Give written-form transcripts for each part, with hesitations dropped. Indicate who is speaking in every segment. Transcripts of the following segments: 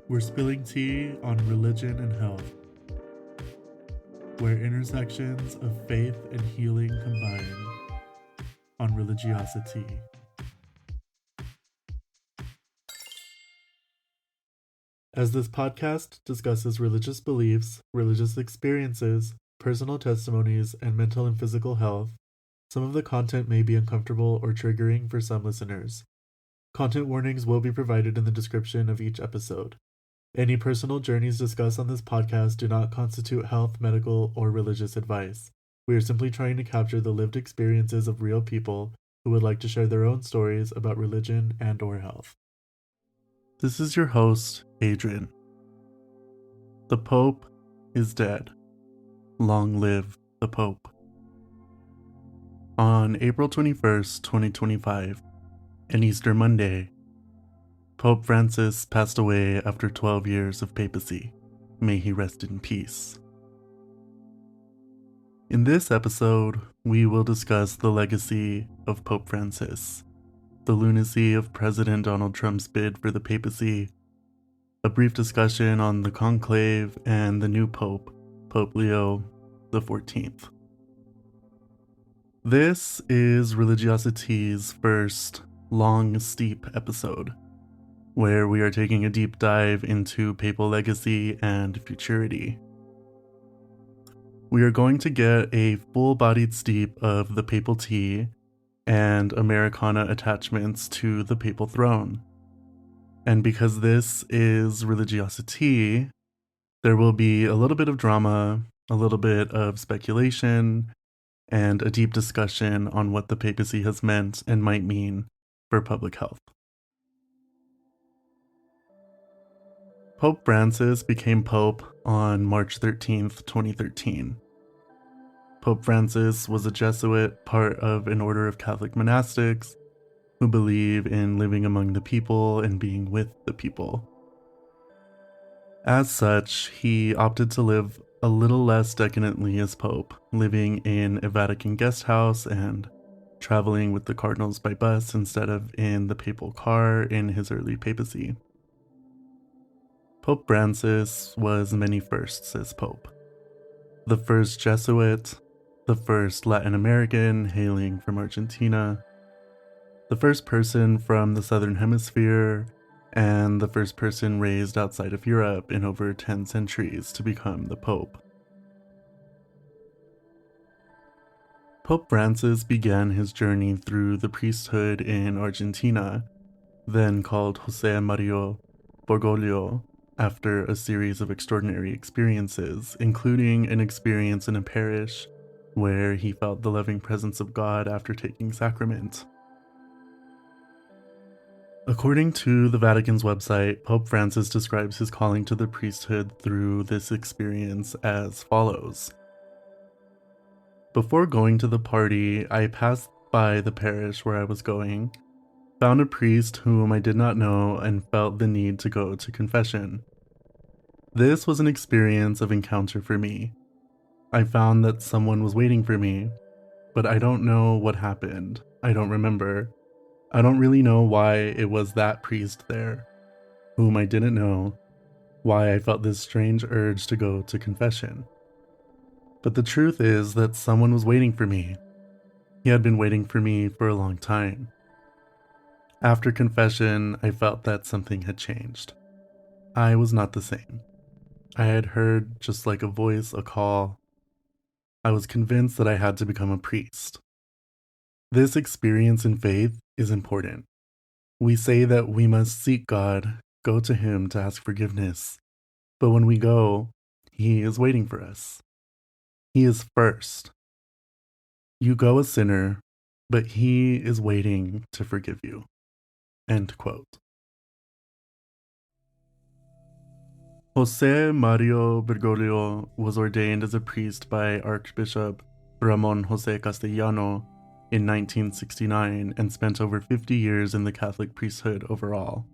Speaker 1: We're spilling tea on religion and health, where intersections of faith and healing combine on religiosity. As this podcast discusses religious beliefs, religious experiences, personal testimonies, and mental and physical health, some of the content may be uncomfortable or triggering for some listeners. Content warnings will be provided in the description of each episode. Any personal journeys discussed on this podcast do not constitute health, medical, or religious advice. We are simply trying to capture the lived experiences of real people who would like to share their own stories about religion and/or health. This is your host, Adren. The Pope is dead. Long live the Pope. On April 21st, 2025, an Easter Monday, Pope Francis passed away after 12 years of papacy. May he rest in peace. In this episode, we will discuss the legacy of Pope Francis, the lunacy of President Donald Trump's bid for the papacy, a brief discussion on the conclave and the new Pope, Pope Leo XIV. This is Religiosity's first long, steep episode, where we are taking a deep dive into papal legacy and futurity. We are going to get a full-bodied steep of the papal tea and Americana attachments to the papal throne. And because this is Religiosity, there will be a little bit of drama, a little bit of speculation, and a deep discussion on what the papacy has meant and might mean for public health. Pope Francis became Pope on March 13th, 2013. Pope Francis was a Jesuit, part of an order of Catholic monastics who believe in living among the people and being with the people. As such, he opted to live a little less decadently as Pope, living in a Vatican guest house and traveling with the cardinals by bus instead of in the papal car in his early papacy. Pope Francis was many firsts as Pope. The first Jesuit, the first Latin American hailing from Argentina, the first person from the Southern Hemisphere, and the first person raised outside of Europe in over 10 centuries to become the Pope. Pope Francis began his journey through the priesthood in Argentina, then called José Mario Bergoglio, after a series of extraordinary experiences, including an experience in a parish where he felt the loving presence of God after taking sacrament. According to the Vatican's website, Pope Francis describes his calling to the priesthood through this experience as follows. Before going to the party, I passed by the parish where I was going, found a priest whom I did not know, and felt the need to go to confession. This was an experience of encounter for me. I found that someone was waiting for me, but I don't know what happened. I don't remember. I don't really know why it was that priest there, whom I didn't know, why I felt this strange urge to go to confession. But the truth is that someone was waiting for me. He had been waiting for me for a long time. After confession, I felt that something had changed. I was not the same. I had heard, just like a voice, a call. I was convinced that I had to become a priest. This experience in faith is important. We say that we must seek God, go to Him to ask forgiveness. But when we go, He is waiting for us. He is first. You go a sinner, but He is waiting to forgive you. End quote. José Mario Bergoglio was ordained as a priest by Archbishop Ramón José Castellano in 1969 and spent over 50 years in the Catholic priesthood overall.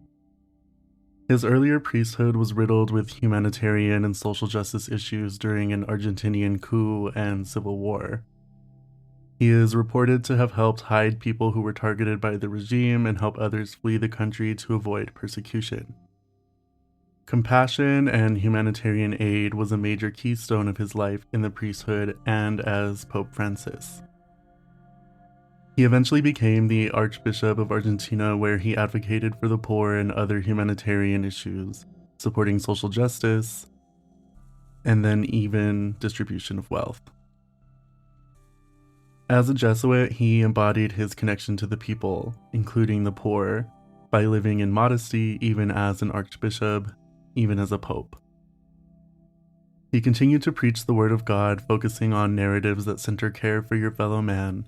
Speaker 1: His earlier priesthood was riddled with humanitarian and social justice issues during an Argentinian coup and civil war. He is reported to have helped hide people who were targeted by the regime and help others flee the country to avoid persecution. Compassion and humanitarian aid was a major keystone of his life in the priesthood and as Pope Francis. He eventually became the Archbishop of Argentina, where he advocated for the poor and other humanitarian issues, supporting social justice, and then even distribution of wealth. As a Jesuit, he embodied his connection to the people, including the poor, by living in modesty even as an archbishop, even as a pope. He continued to preach the word of God, focusing on narratives that center care for your fellow man,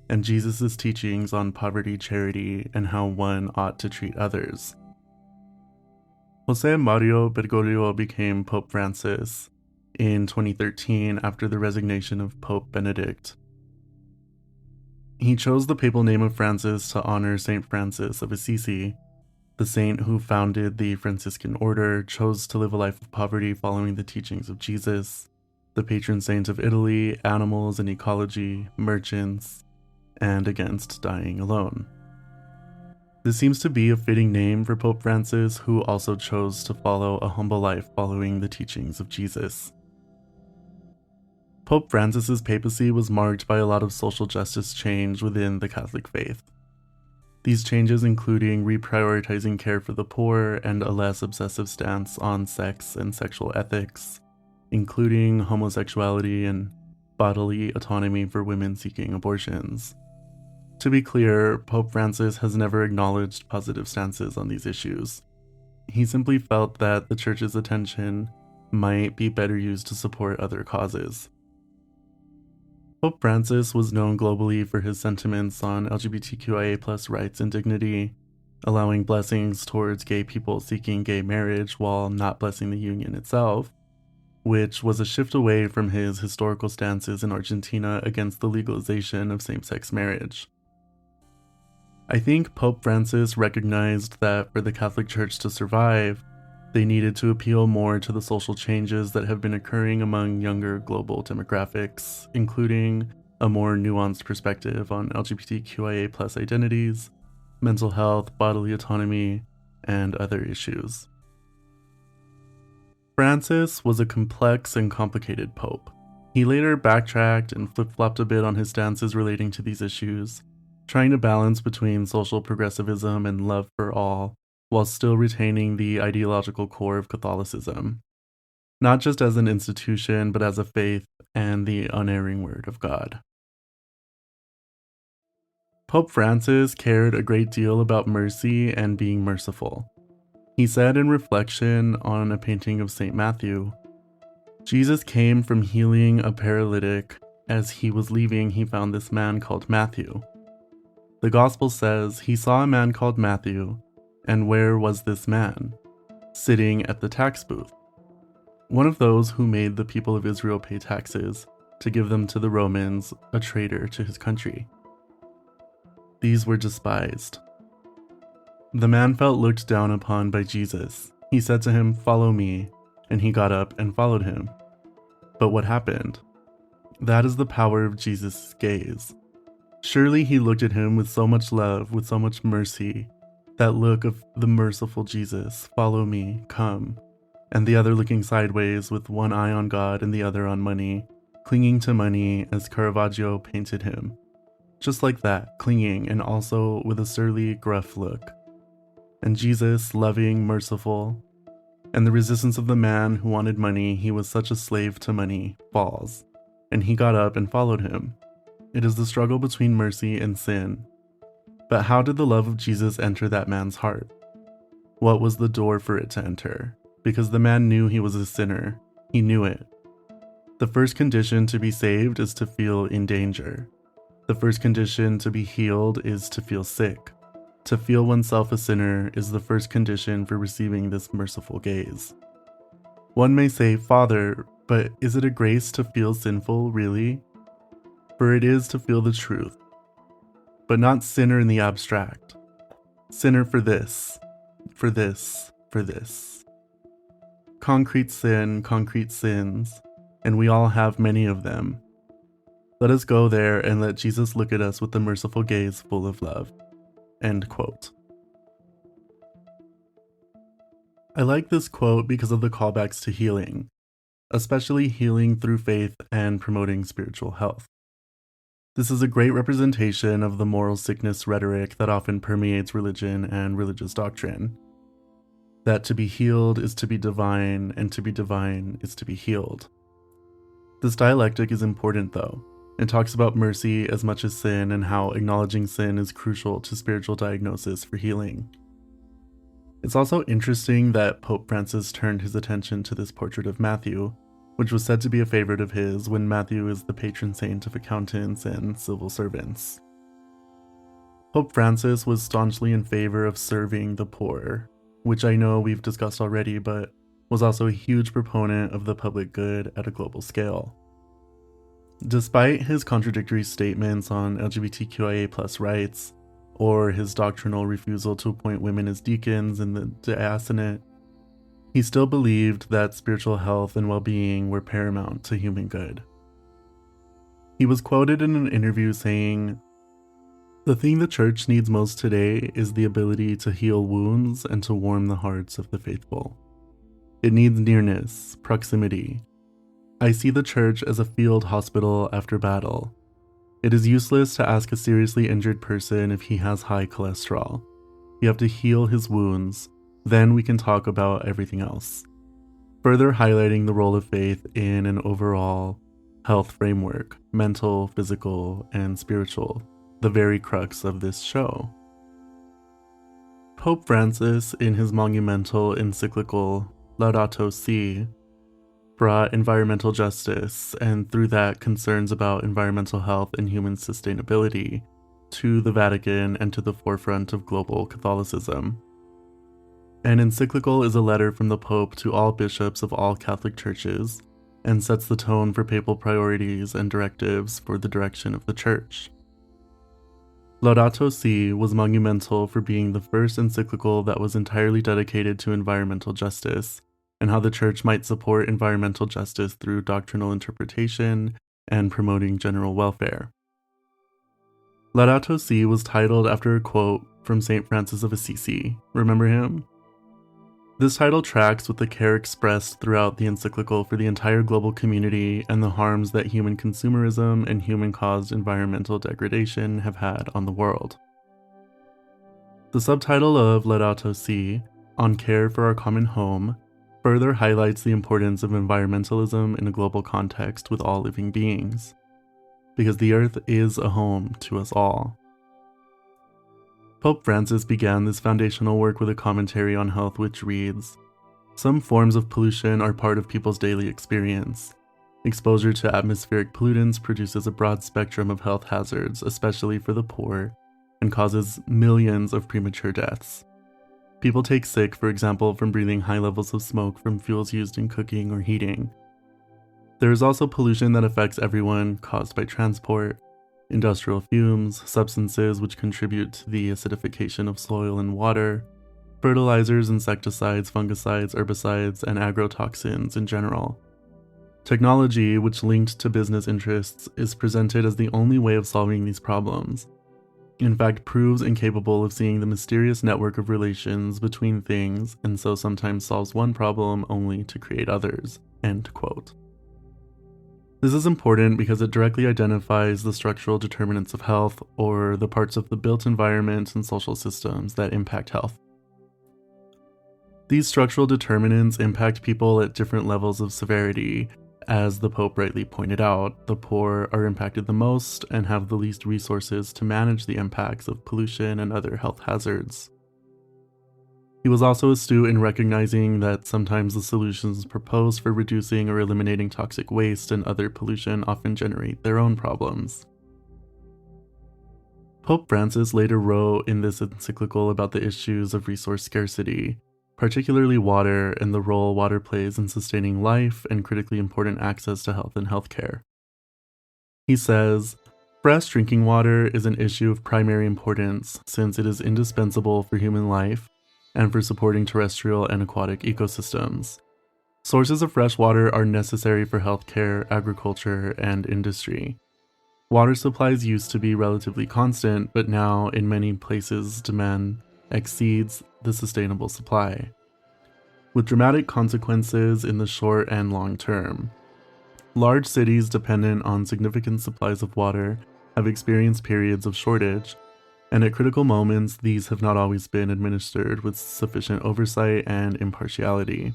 Speaker 1: and Jesus' teachings on poverty, charity, and how one ought to treat others. Jose Mario Bergoglio became Pope Francis in 2013 after the resignation of Pope Benedict. He chose the papal name of Francis to honor Saint Francis of Assisi, the saint who founded the Franciscan order, chose to live a life of poverty following the teachings of Jesus, the patron saint of Italy, animals and ecology, merchants, and against dying alone. This seems to be a fitting name for Pope Francis, who also chose to follow a humble life following the teachings of Jesus. Pope Francis's papacy was marked by a lot of social justice change within the Catholic faith. These changes including reprioritizing care for the poor and a less obsessive stance on sex and sexual ethics, including homosexuality and bodily autonomy for women seeking abortions. To be clear, Pope Francis has never acknowledged positive stances on these issues. He simply felt that the Church's attention might be better used to support other causes. Pope Francis was known globally for his sentiments on LGBTQIA+ rights and dignity, allowing blessings towards gay people seeking gay marriage while not blessing the union itself, which was a shift away from his historical stances in Argentina against the legalization of same-sex marriage. I think Pope Francis recognized that for the Catholic Church to survive, they needed to appeal more to the social changes that have been occurring among younger global demographics, including a more nuanced perspective on LGBTQIA+ identities, mental health, bodily autonomy, and other issues. Francis was a complex and complicated pope. He later backtracked and flip-flopped a bit on his stances relating to these issues, trying to balance between social progressivism and love for all, while still retaining the ideological core of Catholicism, not just as an institution, but as a faith and the unerring word of God. Pope Francis cared a great deal about mercy and being merciful. He said in reflection on a painting of St. Matthew, "Jesus came from healing a paralytic. As he was leaving, he found this man called Matthew. The Gospel says he saw a man called Matthew, and where was this man? Sitting at the tax booth. One of those who made the people of Israel pay taxes to give them to the Romans, a traitor to his country. These were despised. The man felt looked down upon by Jesus. He said to him, 'Follow me,' and he got up and followed him. But what happened? That is the power of Jesus' gaze. Surely he looked at him with so much love, with so much mercy, that look of the merciful Jesus, 'Follow me, come,' and the other looking sideways with one eye on God and the other on money, clinging to money as Caravaggio painted him. Just like that, clinging and also with a surly, gruff look. And Jesus, loving, merciful, and the resistance of the man who wanted money, he was such a slave to money, falls, and he got up and followed him. It is the struggle between mercy and sin. But how did the love of Jesus enter that man's heart? What was the door for it to enter? Because the man knew he was a sinner. He knew it. The first condition to be saved is to feel in danger. The first condition to be healed is to feel sick. To feel oneself a sinner is the first condition for receiving this merciful gaze. One may say, "Father, but is it a grace to feel sinful, really?" For it is to feel the truth. But not sinner in the abstract. Sinner for this, for this, for this. Concrete sin, concrete sins, and we all have many of them. Let us go there and let Jesus look at us with the merciful gaze full of love. End quote. I like this quote because of the callbacks to healing, especially healing through faith and promoting spiritual health. This is a great representation of the moral sickness rhetoric that often permeates religion and religious doctrine. That to be healed is to be divine, and to be divine is to be healed. This dialectic is important though. It talks about mercy as much as sin and how acknowledging sin is crucial to spiritual diagnosis for healing. It's also interesting that Pope Francis turned his attention to this portrait of Matthew, which was said to be a favorite of his when Matthew is the patron saint of accountants and civil servants. Pope Francis was staunchly in favor of serving the poor, which I know we've discussed already, but was also a huge proponent of the public good at a global scale. Despite his contradictory statements on LGBTQIA+ rights, or his doctrinal refusal to appoint women as deacons in the diaconate, he still believed that spiritual health and well-being were paramount to human good. He was quoted in an interview saying, "The thing the church needs most today is the ability to heal wounds and to warm the hearts of the faithful. It needs nearness, proximity. I see the church as a field hospital after battle. It is useless to ask a seriously injured person if he has high cholesterol. You have to heal his wounds, then we can talk about everything else." Further highlighting the role of faith in an overall health framework, mental, physical, and spiritual, the very crux of this show. Pope Francis, in his monumental encyclical Laudato Si, brought environmental justice, and through that concerns about environmental health and human sustainability, to the Vatican and to the forefront of global Catholicism. An encyclical is a letter from the Pope to all bishops of all Catholic churches, and sets the tone for papal priorities and directives for the direction of the Church. Laudato Si was monumental for being the first encyclical that was entirely dedicated to environmental justice, and how the Church might support environmental justice through doctrinal interpretation and promoting general welfare. Laudato Si was titled after a quote from St. Francis of Assisi. Remember him? This title tracks with the care expressed throughout the encyclical for the entire global community and the harms that human consumerism and human-caused environmental degradation have had on the world. The subtitle of Laudato Si, On Care for Our Common Home, further highlights the importance of environmentalism in a global context with all living beings, because the earth is a home to us all. Pope Francis began this foundational work with a commentary on health which reads, "Some forms of pollution are part of people's daily experience. Exposure to atmospheric pollutants produces a broad spectrum of health hazards, especially for the poor, and causes millions of premature deaths. People take sick, for example, from breathing high levels of smoke from fuels used in cooking or heating. There is also pollution that affects everyone, caused by transport, industrial fumes, substances which contribute to the acidification of soil and water, fertilizers, insecticides, fungicides, herbicides, and agrotoxins in general. Technology, which linked to business interests, is presented as the only way of solving these problems. In fact, proves incapable of seeing the mysterious network of relations between things, and so sometimes solves one problem only to create others." End quote. This is important because it directly identifies the structural determinants of health, or the parts of the built environment and social systems that impact health. These structural determinants impact people at different levels of severity. As the Pope rightly pointed out, the poor are impacted the most and have the least resources to manage the impacts of pollution and other health hazards. He was also astute in recognizing that sometimes the solutions proposed for reducing or eliminating toxic waste and other pollution often generate their own problems. Pope Francis later wrote in this encyclical about the issues of resource scarcity, particularly water, and the role water plays in sustaining life and critically important access to health and healthcare. He says, "Fresh drinking water is an issue of primary importance since it is indispensable for human life and for supporting terrestrial and aquatic ecosystems. Sources of fresh water are necessary for healthcare, agriculture, and industry. Water supplies used to be relatively constant, but now in many places demand exceeds the sustainable supply. with dramatic consequences in the short and long term. Large cities dependent on significant supplies of water have experienced periods of shortage, and at critical moments, these have not always been administered with sufficient oversight and impartiality.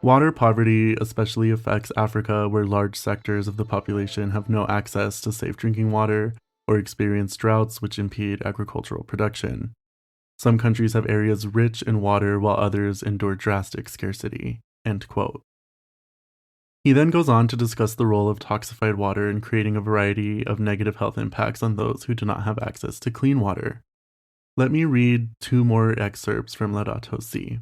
Speaker 1: Water poverty especially affects Africa, where large sectors of the population have no access to safe drinking water or experience droughts which impede agricultural production. Some countries have areas rich in water while others endure drastic scarcity." End quote. He then goes on to discuss the role of toxified water in creating a variety of negative health impacts on those who do not have access to clean water. Let me read 2 more excerpts from Laudato Si.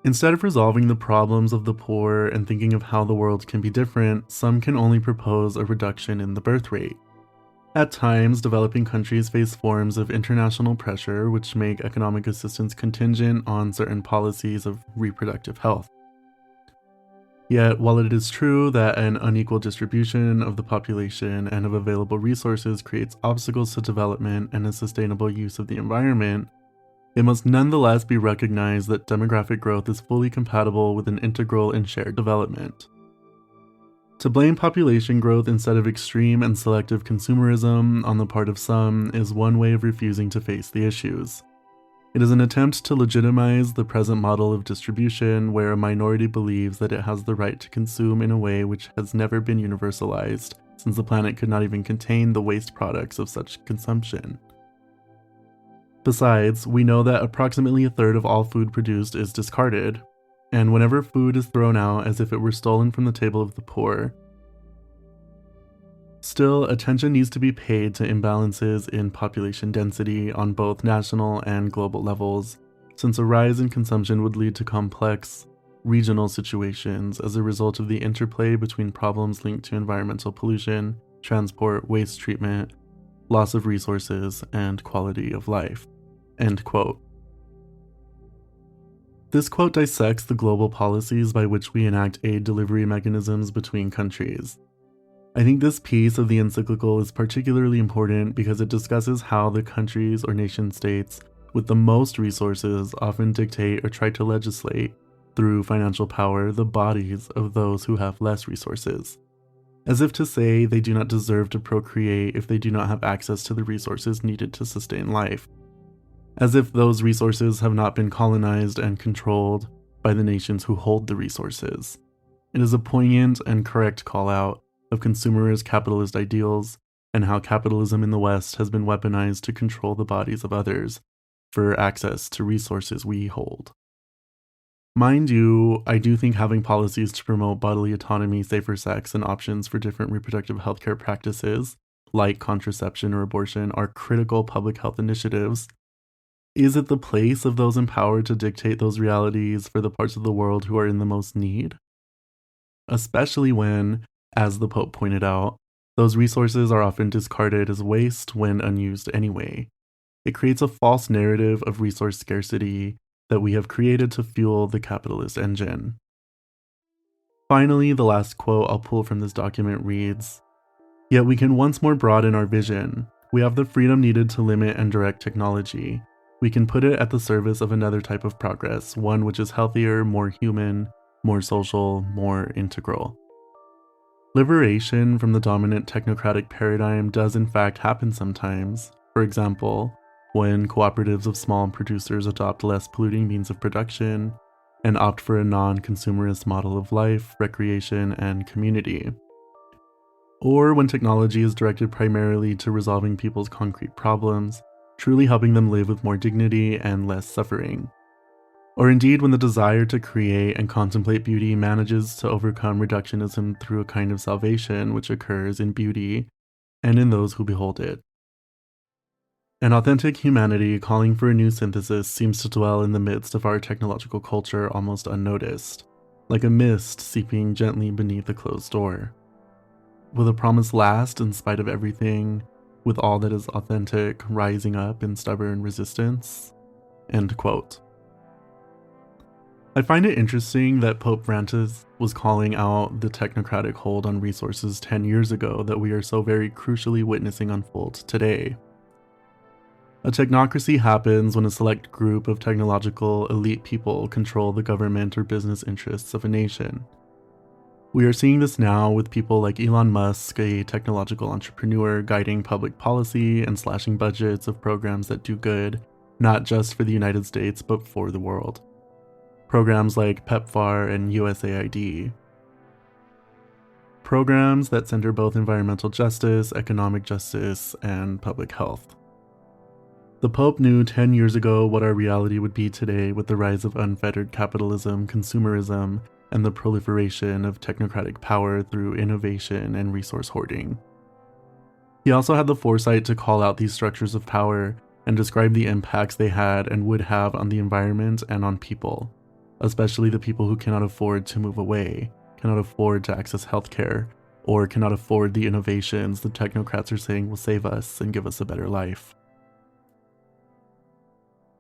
Speaker 1: "Instead of resolving the problems of the poor and thinking of how the world can be different, some can only propose a reduction in the birth rate. At times, developing countries face forms of international pressure which make economic assistance contingent on certain policies of reproductive health. Yet, while it is true that an unequal distribution of the population and of available resources creates obstacles to development and a sustainable use of the environment, it must nonetheless be recognized that demographic growth is fully compatible with an integral and shared development. To blame population growth instead of extreme and selective consumerism on the part of some is one way of refusing to face the issues. It is an attempt to legitimize the present model of distribution where a minority believes that it has the right to consume in a way which has never been universalized, since the planet could not even contain the waste products of such consumption. Besides, we know that approximately a third of all food produced is discarded, and whenever food is thrown out as if it were stolen from the table of the poor. Still, attention needs to be paid to imbalances in population density on both national and global levels, since a rise in consumption would lead to complex regional situations as a result of the interplay between problems linked to environmental pollution, transport, waste treatment, loss of resources, and quality of life." End quote. This quote dissects the global policies by which we enact aid delivery mechanisms between countries. I think this piece of the encyclical is particularly important because it discusses how the countries or nation states with the most resources often dictate or try to legislate, through financial power, the bodies of those who have less resources, as if to say they do not deserve to procreate if they do not have access to the resources needed to sustain life, as if those resources have not been colonized and controlled by the nations who hold the resources. It is a poignant and correct call-out of consumerist capitalist ideals and how capitalism in the West has been weaponized to control the bodies of others for access to resources we hold. Mind you, I do think having policies to promote bodily autonomy, safer sex, and options for different reproductive healthcare practices, like contraception or abortion, are critical public health initiatives. Is it the place of those empowered to dictate those realities for the parts of the world who are in the most need? Especially when, as the Pope pointed out, those resources are often discarded as waste when unused anyway. It creates a false narrative of resource scarcity that we have created to fuel the capitalist engine. Finally, the last quote I'll pull from this document reads, "Yet we can once more broaden our vision. We have the freedom needed to limit and direct technology. We can put it at the service of another type of progress, one which is healthier, more human, more social, more integral." Liberation from the dominant technocratic paradigm does in fact happen sometimes. For example, when cooperatives of small producers adopt less polluting means of production and opt for a non-consumerist model of life, recreation, and community. Or when technology is directed primarily to resolving people's concrete problems, truly helping them live with more dignity and less suffering. Or indeed when the desire to create and contemplate beauty manages to overcome reductionism through a kind of salvation which occurs in beauty and in those who behold it. An authentic humanity calling for a new synthesis seems to dwell in the midst of our technological culture almost unnoticed, like a mist seeping gently beneath a closed door. Will the promise last in spite of everything, with all that is authentic rising up in stubborn resistance? End quote. I find it interesting that Pope Francis was calling out the technocratic hold on resources 10 years ago that we are so very crucially witnessing unfold today. A technocracy happens when a select group of technological elite people control the government or business interests of a nation. We are seeing this now with people like Elon Musk, a technological entrepreneur guiding public policy and slashing budgets of programs that do good, not just for the United States, but for the world. Programs like PEPFAR and USAID. Programs that center both environmental justice, economic justice, and public health. The Pope knew 10 years ago what our reality would be today with the rise of unfettered capitalism, consumerism, and the proliferation of technocratic power through innovation and resource hoarding. He also had the foresight to call out these structures of power and describe the impacts they had and would have on the environment and on people, especially the people who cannot afford to move away, cannot afford to access healthcare, or cannot afford the innovations the technocrats are saying will save us and give us a better life.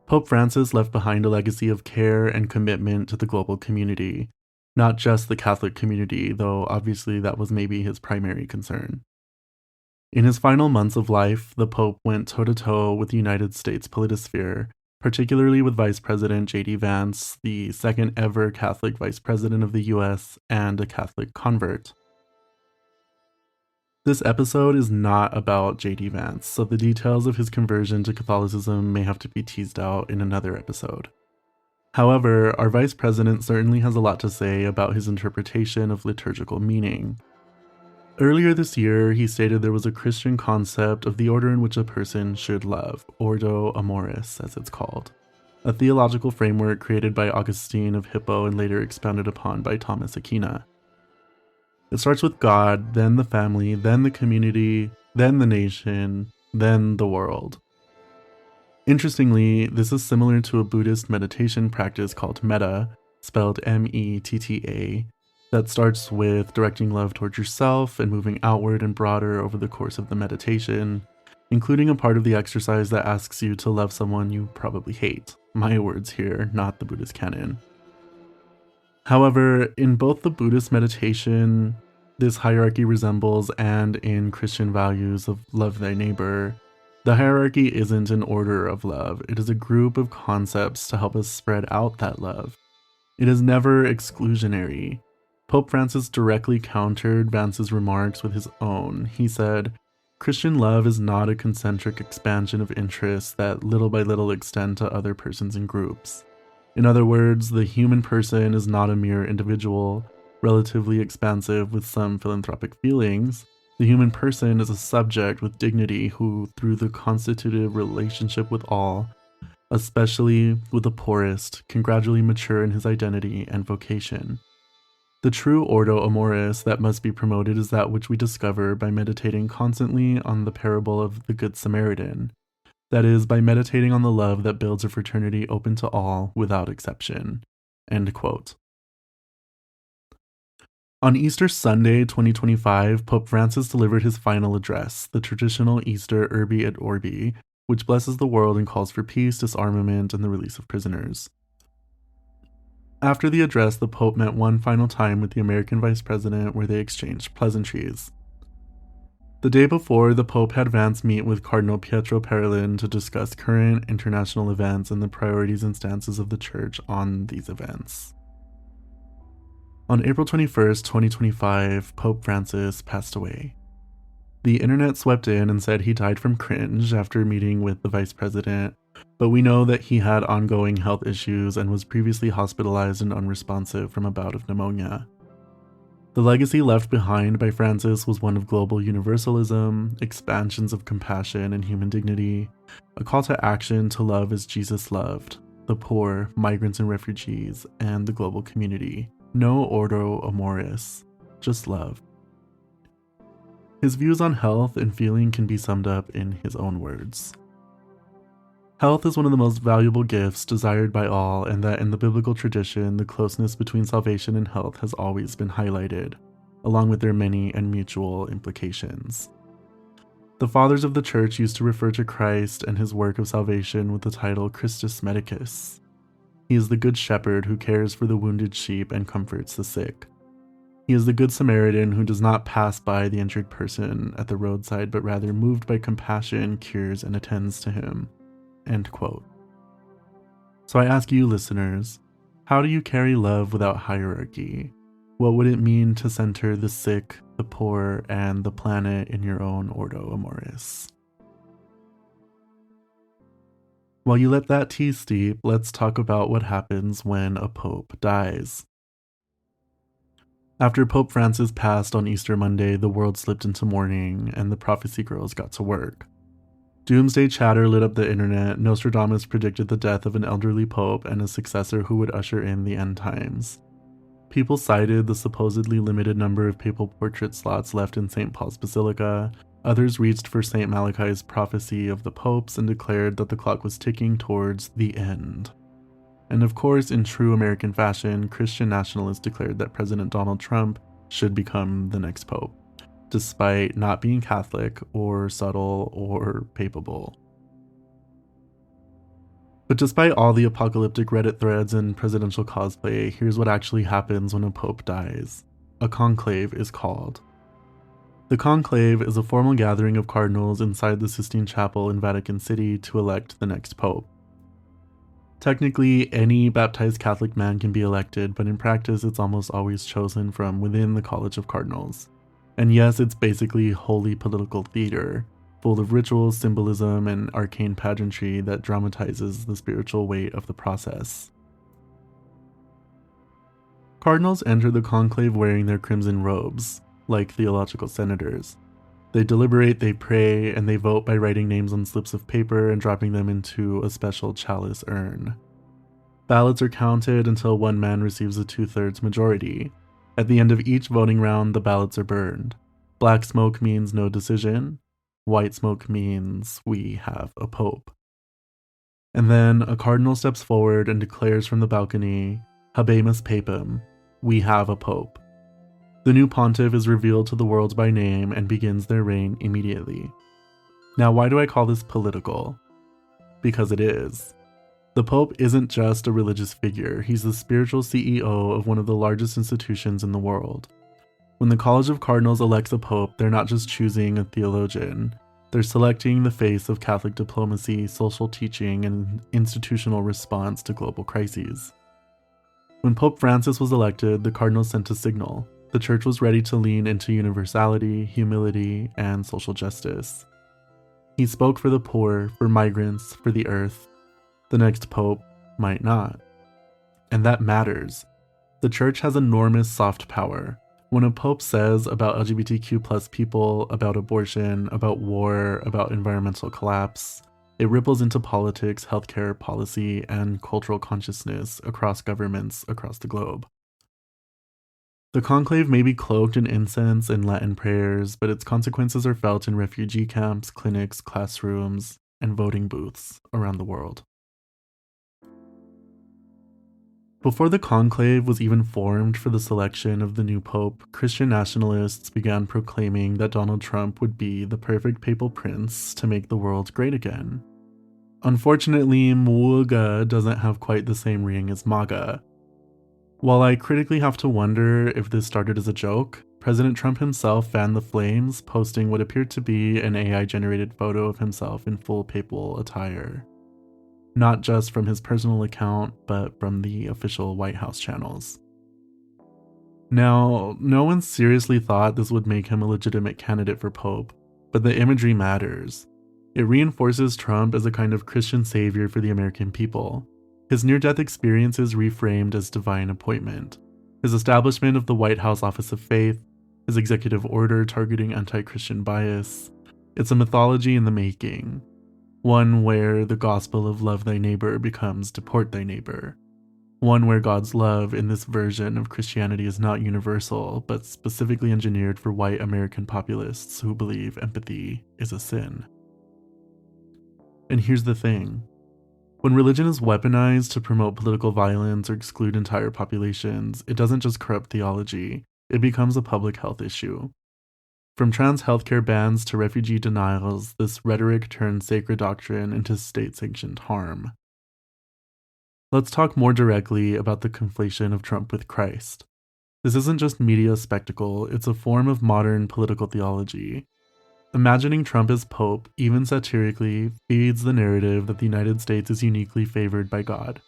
Speaker 1: Pope Francis left behind a legacy of care and commitment to the global community, not just the Catholic community, though obviously that was maybe his primary concern. In his final months of life, the Pope went toe-to-toe with the United States politosphere, particularly with Vice President J.D. Vance, the second ever Catholic Vice President of the U.S. and a Catholic convert. This episode is not about J.D. Vance, so the details of his conversion to Catholicism may have to be teased out in another episode. However, our Vice President certainly has a lot to say about his interpretation of liturgical meaning. Earlier this year, he stated there was a Christian concept of the order in which a person should love, ordo amoris, as it's called, a theological framework created by Augustine of Hippo and later expounded upon by Thomas Aquina. It starts with God, then the family, then the community, then the nation, then the world. Interestingly, this is similar to a Buddhist meditation practice called metta, spelled M-E-T-T-A, that starts with directing love towards yourself and moving outward and broader over the course of the meditation, including a part of the exercise that asks you to love someone you probably hate. My words here, not the Buddhist canon. However, in both the Buddhist meditation, this hierarchy resembles, and in Christian values of love thy neighbor, the hierarchy isn't an order of love, it is a group of concepts to help us spread out that love. It is never exclusionary. Pope Francis directly countered Vance's remarks with his own. He said, Christian love is not a concentric expansion of interests that little by little extend to other persons and groups. In other words, the human person is not a mere individual, relatively expansive with some philanthropic feelings. The human person is a subject with dignity who, through the constitutive relationship with all, especially with the poorest, can gradually mature in his identity and vocation. The true ordo amoris that must be promoted is that which we discover by meditating constantly on the parable of the Good Samaritan. That is, by meditating on the love that builds a fraternity open to all without exception. End quote. On Easter Sunday 2025, Pope Francis delivered his final address, the traditional Easter Urbi et Orbi, which blesses the world and calls for peace, disarmament, and the release of prisoners. After the address, the Pope met one final time with the American Vice President where they exchanged pleasantries. The day before, the Pope had Vance meet with Cardinal Pietro Parolin to discuss current international events and the priorities and stances of the Church on these events. On April 21st, 2025, Pope Francis passed away. The internet swept in and said he died from cringe after meeting with the Vice President, but we know that he had ongoing health issues and was previously hospitalized and unresponsive from a bout of pneumonia. The legacy left behind by Francis was one of global universalism, expansions of compassion and human dignity, a call to action to love as Jesus loved, the poor, migrants and refugees, and the global community. No ordo amoris, just love. His views on health and feeling can be summed up in his own words. Health is one of the most valuable gifts desired by all, and that in the biblical tradition, the closeness between salvation and health has always been highlighted, along with their many and mutual implications. The fathers of the Church used to refer to Christ and his work of salvation with the title Christus Medicus. He is the Good Shepherd who cares for the wounded sheep and comforts the sick. He is the Good Samaritan who does not pass by the injured person at the roadside, but rather, moved by compassion, cures and attends to him. End quote. So I ask you, listeners, how do you carry love without hierarchy? What would it mean to center the sick, the poor, and the planet in your own ordo amoris? While you let that tea steep, let's talk about what happens when a pope dies. After Pope Francis passed on Easter Monday, the world slipped into mourning, and the prophecy girls got to work. Doomsday chatter lit up the internet. Nostradamus predicted the death of an elderly pope and a successor who would usher in the end times. People cited the supposedly limited number of papal portrait slots left in St. Paul's Basilica. Others reached for St. Malachi's prophecy of the popes and declared that the clock was ticking towards the end. And of course, in true American fashion, Christian nationalists declared that President Donald Trump should become the next pope, despite not being Catholic or subtle or papable. But despite all the apocalyptic Reddit threads and presidential cosplay, here's what actually happens when a pope dies. A conclave is called. The conclave is a formal gathering of cardinals inside the Sistine Chapel in Vatican City to elect the next pope. Technically, any baptized Catholic man can be elected, but in practice it's almost always chosen from within the College of Cardinals. And yes, it's basically holy political theater, full of rituals, symbolism, and arcane pageantry that dramatizes the spiritual weight of the process. Cardinals enter the conclave wearing their crimson robes, like theological senators. They deliberate, they pray, and they vote by writing names on slips of paper and dropping them into a special chalice urn. Ballots are counted until one man receives a 2/3 majority. At the end of each voting round, the ballots are burned. Black smoke means no decision. White smoke means we have a pope. And then a cardinal steps forward and declares from the balcony, Habemus Papam, we have a pope. The new pontiff is revealed to the world by name and begins their reign immediately. Now, why do I call this political? Because it is. The Pope isn't just a religious figure, he's the spiritual CEO of one of the largest institutions in the world. When the College of Cardinals elects a pope, they're not just choosing a theologian, they're selecting the face of Catholic diplomacy, social teaching, and institutional response to global crises. When Pope Francis was elected, the Cardinals sent a signal. The Church was ready to lean into universality, humility, and social justice. He spoke for the poor, for migrants, for the earth. The next pope might not. And that matters. The Church has enormous soft power. When a pope says about LGBTQ+ people, about abortion, about war, about environmental collapse, it ripples into politics, healthcare, policy, and cultural consciousness across governments across the globe. The conclave may be cloaked in incense and Latin prayers, but its consequences are felt in refugee camps, clinics, classrooms, and voting booths around the world. Before the conclave was even formed for the selection of the new pope, Christian nationalists began proclaiming that Donald Trump would be the perfect papal prince to make the world great again. Unfortunately, MAGA doesn't have quite the same ring as MAGA. While I critically have to wonder if this started as a joke, President Trump himself fanned the flames, posting what appeared to be an AI-generated photo of himself in full papal attire. Not just from his personal account, but from the official White House channels. Now, no one seriously thought this would make him a legitimate candidate for Pope, but the imagery matters. It reinforces Trump as a kind of Christian savior for the American people. His near-death experience is reframed as divine appointment. His establishment of the White House Office of Faith, his executive order targeting anti-Christian bias, it's a mythology in the making. One where the gospel of love thy neighbor becomes deport thy neighbor. One where God's love in this version of Christianity is not universal, but specifically engineered for white American populists who believe empathy is a sin. And here's the thing. When religion is weaponized to promote political violence or exclude entire populations, it doesn't just corrupt theology, it becomes a public health issue. From trans healthcare bans to refugee denials, this rhetoric turns sacred doctrine into state-sanctioned harm. Let's talk more directly about the conflation of Trump with Christ. This isn't just media spectacle, it's a form of modern political theology. Imagining Trump as Pope, even satirically, feeds the narrative that the United States is uniquely favored by God.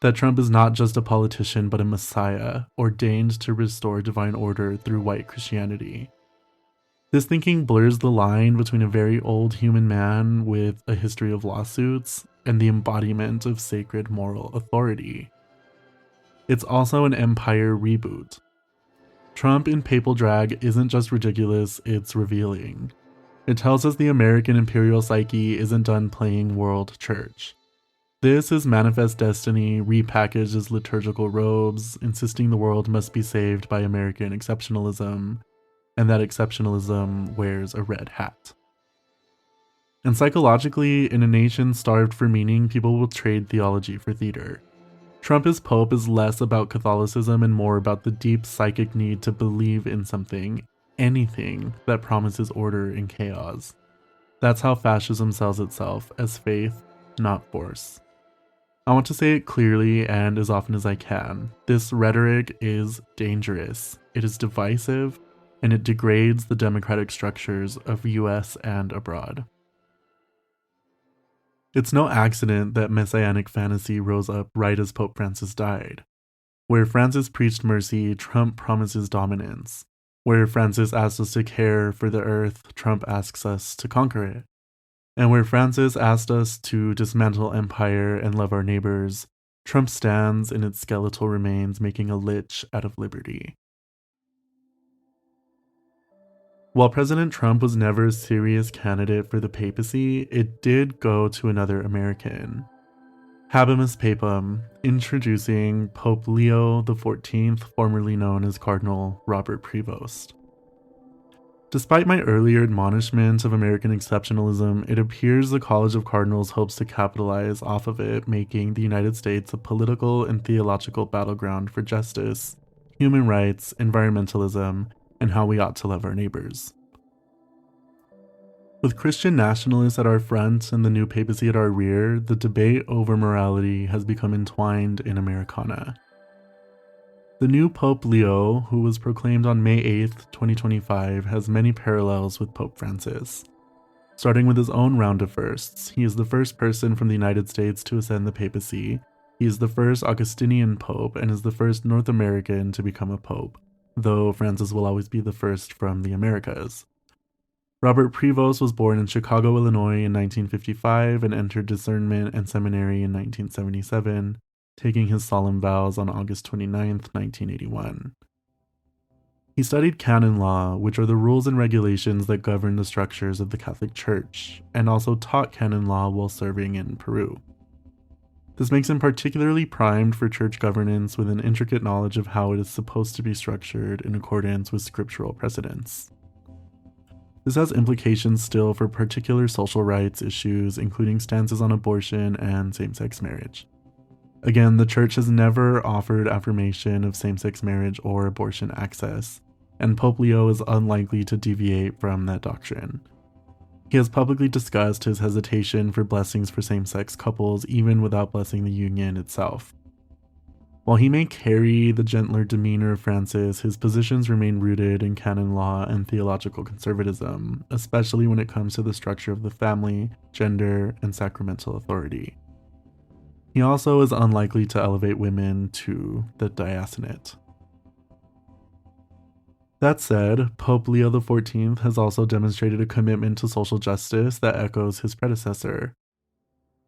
Speaker 1: That Trump is not just a politician but a messiah, ordained to restore divine order through white Christianity. This thinking blurs the line between a very old human man with a history of lawsuits and the embodiment of sacred moral authority. It's also an empire reboot. Trump in papal drag isn't just ridiculous, it's revealing. It tells us the American imperial psyche isn't done playing world church. This is manifest destiny repackaged as liturgical robes, insisting the world must be saved by American exceptionalism, and that exceptionalism wears a red hat. And psychologically, in a nation starved for meaning, people will trade theology for theater. Trump as Pope is less about Catholicism and more about the deep psychic need to believe in something, anything, that promises order in chaos. That's how fascism sells itself, as faith, not force. I want to say it clearly and as often as I can. This rhetoric is dangerous, it is divisive, and it degrades the democratic structures of US and abroad. It's no accident that messianic fantasy rose up right as Pope Francis died. Where Francis preached mercy, Trump promises dominance. Where Francis asks us to care for the earth, Trump asks us to conquer it. And where Francis asked us to dismantle empire and love our neighbors, Trump stands in its skeletal remains making a lich out of liberty. While President Trump was never a serious candidate for the papacy, it did go to another American. Habemus Papam, introducing Pope Leo XIV, formerly known as Cardinal Robert Prevost. Despite my earlier admonishment of American exceptionalism, it appears the College of Cardinals hopes to capitalize off of it, making the United States a political and theological battleground for justice, human rights, environmentalism, and how we ought to love our neighbors. With Christian nationalists at our front and the new papacy at our rear, the debate over morality has become entwined in Americana. The new Pope Leo, who was proclaimed on May 8th, 2025, has many parallels with Pope Francis. Starting with his own round of firsts, he is the first person from the United States to ascend the papacy, he is the first Augustinian pope, and is the first North American to become a pope, though Francis will always be the first from the Americas. Robert Prevost was born in Chicago, Illinois in 1955 and entered discernment and seminary in 1977, taking his solemn vows on August 29, 1981. He studied canon law, which are the rules and regulations that govern the structures of the Catholic Church, and also taught canon law while serving in Peru. This makes him particularly primed for church governance with an intricate knowledge of how it is supposed to be structured in accordance with scriptural precedents. This has implications still for particular social rights issues, including stances on abortion and same-sex marriage. Again, the Church has never offered affirmation of same-sex marriage or abortion access, and Pope Leo is unlikely to deviate from that doctrine. He has publicly discussed his hesitation for blessings for same-sex couples even without blessing the union itself. While he may carry the gentler demeanor of Francis, his positions remain rooted in canon law and theological conservatism, especially when it comes to the structure of the family, gender, and sacramental authority. He also is unlikely to elevate women to the diaconate. That said, Pope Leo XIV has also demonstrated a commitment to social justice that echoes his predecessor.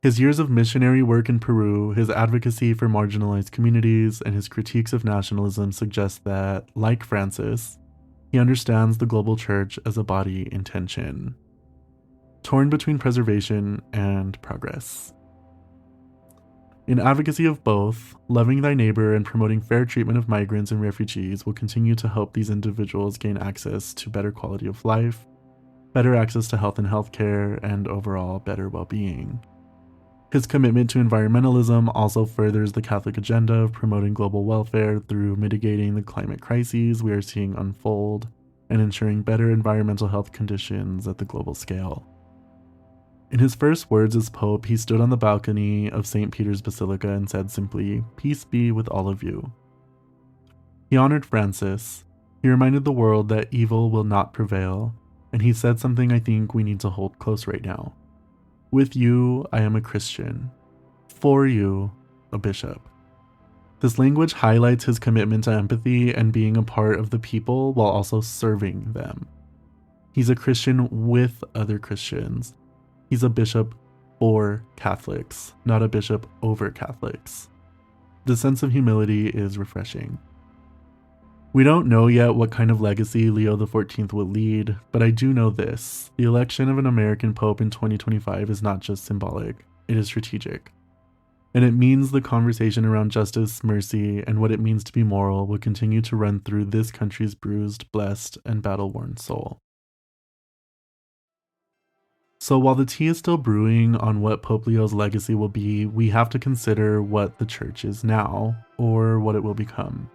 Speaker 1: His years of missionary work in Peru, his advocacy for marginalized communities, and his critiques of nationalism suggest that, like Francis, he understands the global church as a body in tension, torn between preservation and progress. In advocacy of both, loving thy neighbor and promoting fair treatment of migrants and refugees will continue to help these individuals gain access to better quality of life, better access to health and healthcare, and overall better well-being. His commitment to environmentalism also furthers the Catholic agenda of promoting global welfare through mitigating the climate crises we are seeing unfold and ensuring better environmental health conditions at the global scale. In his first words as Pope, he stood on the balcony of St. Peter's Basilica and said simply, "Peace be with all of you." He honored Francis. He reminded the world that evil will not prevail, and he said something I think we need to hold close right now. With you, I am a Christian. For you, a bishop. This language highlights his commitment to empathy and being a part of the people while also serving them. He's a Christian with other Christians. He's a bishop for Catholics, not a bishop over Catholics. The sense of humility is refreshing. We don't know yet what kind of legacy Leo XIV will lead, but I do know this. The election of an American Pope in 2025 is not just symbolic, it is strategic. And it means the conversation around justice, mercy, and what it means to be moral will continue to run through this country's bruised, blessed, and battle-worn soul. So while the tea is still brewing on what Pope Leo's legacy will be, we have to consider what the church is now, or what it will become.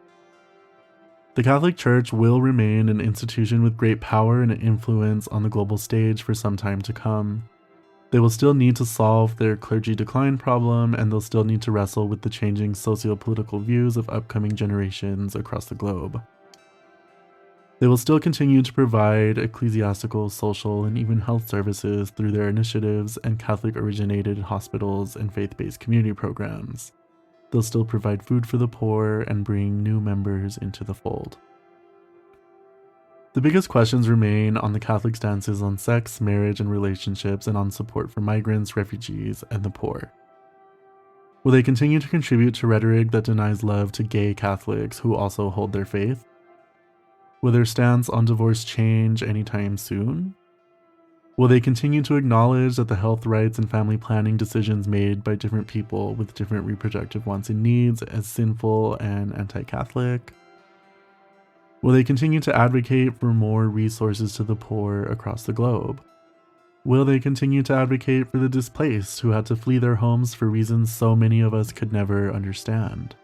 Speaker 1: The Catholic Church will remain an institution with great power and influence on the global stage for some time to come. They will still need to solve their clergy decline problem, and they'll still need to wrestle with the changing socio-political views of upcoming generations across the globe. They will still continue to provide ecclesiastical, social, and even health services through their initiatives and Catholic-originated hospitals and faith-based community programs. They'll still provide food for the poor and bring new members into the fold. The biggest questions remain on the Catholic stances on sex, marriage, and relationships, and on support for migrants, refugees, and the poor. Will they continue to contribute to rhetoric that denies love to gay Catholics who also hold their faith? Will their stance on divorce change anytime soon? Will they continue to acknowledge that the health rights and family planning decisions made by different people with different reproductive wants and needs as sinful and anti-Catholic? Will they continue to advocate for more resources to the poor across the globe? Will they continue to advocate for the displaced who had to flee their homes for reasons so many of us could never understand?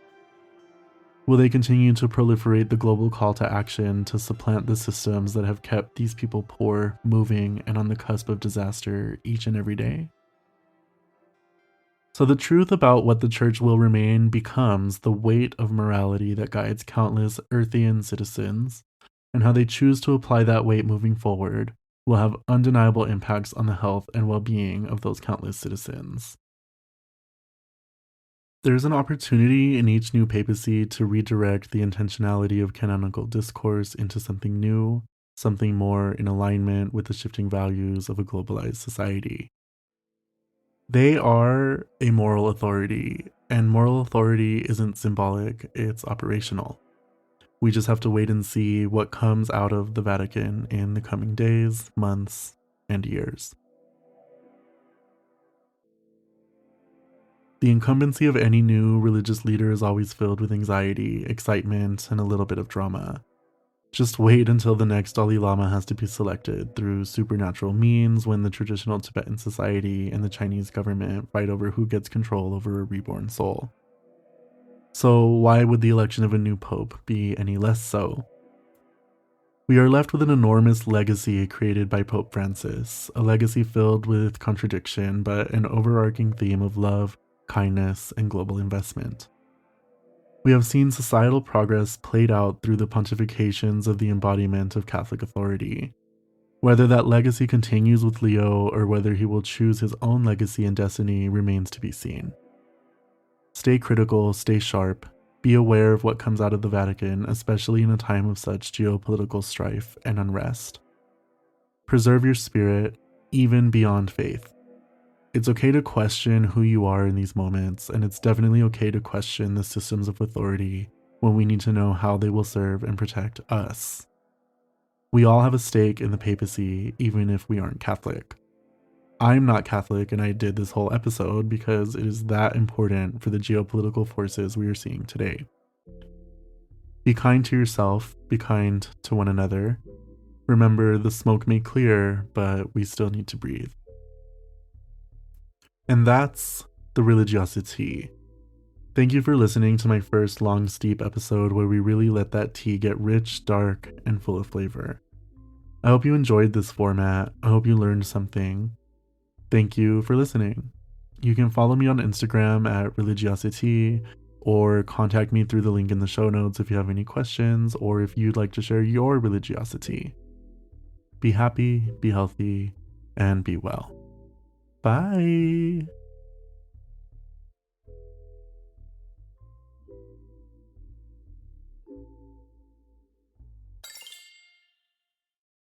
Speaker 1: Will they continue to proliferate the global call to action to supplant the systems that have kept these people poor, moving, and on the cusp of disaster each and every day? So the truth about what the church will remain becomes the weight of morality that guides countless Earthian citizens, and how they choose to apply that weight moving forward will have undeniable impacts on the health and well-being of those countless citizens. There's an opportunity in each new papacy to redirect the intentionality of canonical discourse into something new, something more in alignment with the shifting values of a globalized society. They are a moral authority, and moral authority isn't symbolic, it's operational. We just have to wait and see what comes out of the Vatican in the coming days, months, and years. The incumbency of any new religious leader is always filled with anxiety, excitement, and a little bit of drama. Just wait until the next Dalai Lama has to be selected through supernatural means when the traditional Tibetan society and the Chinese government fight over who gets control over a reborn soul. So why would the election of a new pope be any less so? We are left with an enormous legacy created by Pope Francis, a legacy filled with contradiction but an overarching theme of love, kindness, and global investment. We have seen societal progress played out through the pontifications of the embodiment of Catholic authority. Whether that legacy continues with Leo or whether he will choose his own legacy and destiny remains to be seen. Stay critical, stay sharp, be aware of what comes out of the Vatican, especially in a time of such geopolitical strife and unrest. Preserve your spirit, even beyond faith. It's okay to question who you are in these moments, and it's definitely okay to question the systems of authority when we need to know how they will serve and protect us. We all have a stake in the papacy, even if we aren't Catholic. I'm not Catholic, and I did this whole episode because it is that important for the geopolitical forces we are seeing today. Be kind to yourself, be kind to one another. Remember, the smoke may clear, but we still need to breathe. And that's the religiosity. Thank you for listening to my first long, steep episode where we really let that tea get rich, dark, and full of flavor. I hope you enjoyed this format. I hope you learned something. Thank you for listening. You can follow me on Instagram at religiosity, or contact me through the link in the show notes if you have any questions or if you'd like to share your religiosity. Be happy, be healthy, and be well. Bye.